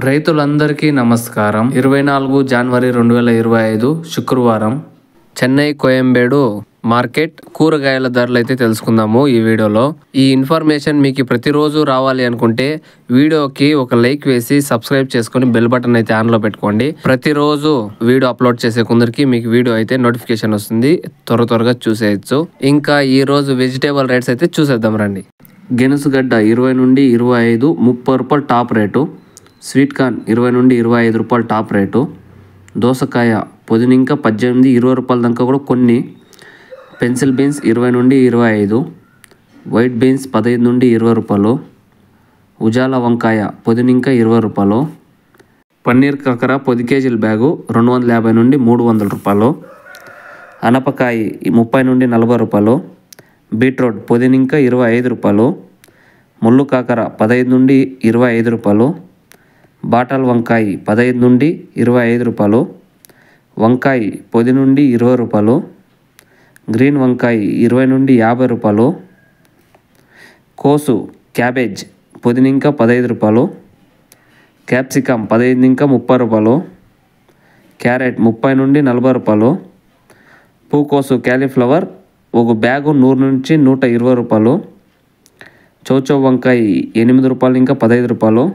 రైతులందరికీ నమస్కారం. 24 జనవరి 2025 శుక్రవారం చెన్నై కోయంబేడు మార్కెట్ కూరగాయల ధరలు అయితే తెలుసుకుందాము ఈ వీడియోలో. ఈ ఇన్ఫర్మేషన్ మీకు ప్రతిరోజు రావాలి అనుకుంటే వీడియోకి ఒక లైక్ వేసి సబ్స్క్రైబ్ చేసుకొని బెల్ బటన్ అయితే ఆన్లో పెట్టుకోండి. ప్రతిరోజు వీడియో అప్లోడ్ చేసే కొందరికి మీకు వీడియో అయితే నోటిఫికేషన్ వస్తుంది, త్వరగా చూసేయచ్చు. ఇంకా ఈ రోజు వెజిటేబుల్ రేట్స్ అయితే చూసేద్దాం రండి. గెనుసుగడ్డ 20 నుండి 25, 30 రూపాయలు టాప్ రేటు. స్వీట్ కార్న్ 20 నుండి 25 రూపాయలు టాప్ రేటు. దోసకాయ పొదినింక 18, 20 రూపాయల దాకా కూడా కొన్ని. పెన్సిల్ బీన్స్ 20 నుండి 25. వైట్ బీన్స్ 15 నుండి 20 రూపాయలు. ఉజాల వంకాయ పొదినింక 20 రూపాయలు. పన్నీర్ కాకర 10 కేజీల బ్యాగు 250 నుండి 300 రూపాయలు. అనపకాయ 30 నుండి 40 రూపాయలు. బీట్రూట్ పొదినింక 25 రూపాయలు. ముళ్ళు కాకర 15 నుండి 25 రూపాయలు. బాటల్ వంకాయ 15 నుండి 25 రూపాయలు. వంకాయ 10 నుండి 20 రూపాయలు. గ్రీన్ వంకాయ 20 నుండి 50 రూపాయలు. కోసు క్యాబేజ్ పొదినింక 15 రూపాయలు. క్యాప్సికమ్ 15 ఇంకా 30 రూపాయలు. క్యారెట్ 30 నుండి 40 రూపాయలు. పూకోసు క్యాలీఫ్లవర్ ఒక బ్యాగు 100 నుంచి 120 రూపాయలు. చౌచౌ వంకాయ 8 రూపాయలు ఇంకా 15 రూపాయలు.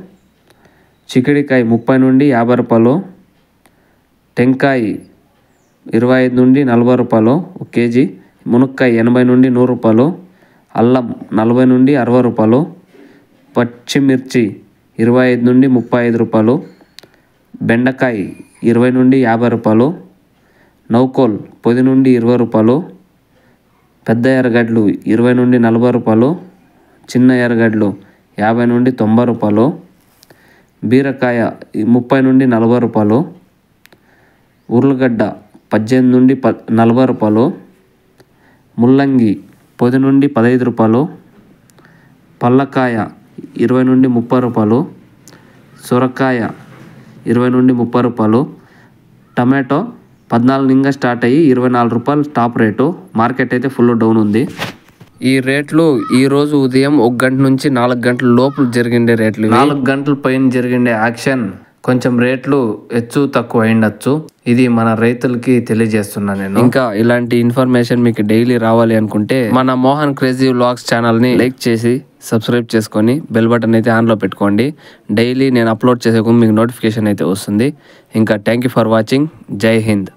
చికిడికాయ 30 నుండి 50 రూపాయలు. టెంకాయ 25 నుండి 40 రూపాయలు 1 కేజీ. మునక్కాయ 80 నుండి 100 రూపాయలు. అల్లం 40 నుండి 60 రూపాయలు. పచ్చిమిర్చి 25 నుండి 35 రూపాయలు. బెండకాయ 20 నుండి 50 రూపాయలు. నౌకోల్ 10 నుండి 20 రూపాయలు. పెద్ద ఎర్రగడ్డలు 20 నుండి 40 రూపాయలు. చిన్న ఎర్రగడ్డలు 50 నుండి 90 రూపాయలు. బీరకాయ 30 నుండి 40 రూపాయలు. ఉర్లగడ్డ 18 నుండి 40 రూపాయలు. ముల్లంగి 10 నుండి 15 రూపాయలు. పల్లకాయ 20 నుండి 30 రూపాయలు. సొరకాయ 20 నుండి 30 రూపాయలు. టమాటో 14 ఇంకా స్టార్ట్ అయ్యి 24 రూపాయలు టాప్ రేటు. మార్కెట్ అయితే ఫుల్ డౌన్ ఉంది. ఈ రేట్లు ఈరోజు ఉదయం 1 గంట నుంచి 4 గంటల లోపల జరిగిండే రేట్లు. 4 గంటల పైన జరిగిండే యాక్షన్ కొంచెం రేట్లు హెచ్చు తక్కువ అయిండొచ్చు. ఇది మన రైతులకి తెలియజేస్తున్నా నేను. ఇంకా ఇలాంటి ఇన్ఫర్మేషన్ మీకు డైలీ రావాలి అనుకుంటే మన మోహన్ క్రేజీ వ్లాగ్స్ ఛానల్ని లైక్ చేసి సబ్స్క్రైబ్ చేసుకొని బెల్ బటన్ అయితే ఆన్లో పెట్టుకోండి. డైలీ నేను అప్లోడ్ చేసే మీకు నోటిఫికేషన్ అయితే వస్తుంది. ఇంకా థ్యాంక్ యూ ఫర్ వాచింగ్. జై హింద్.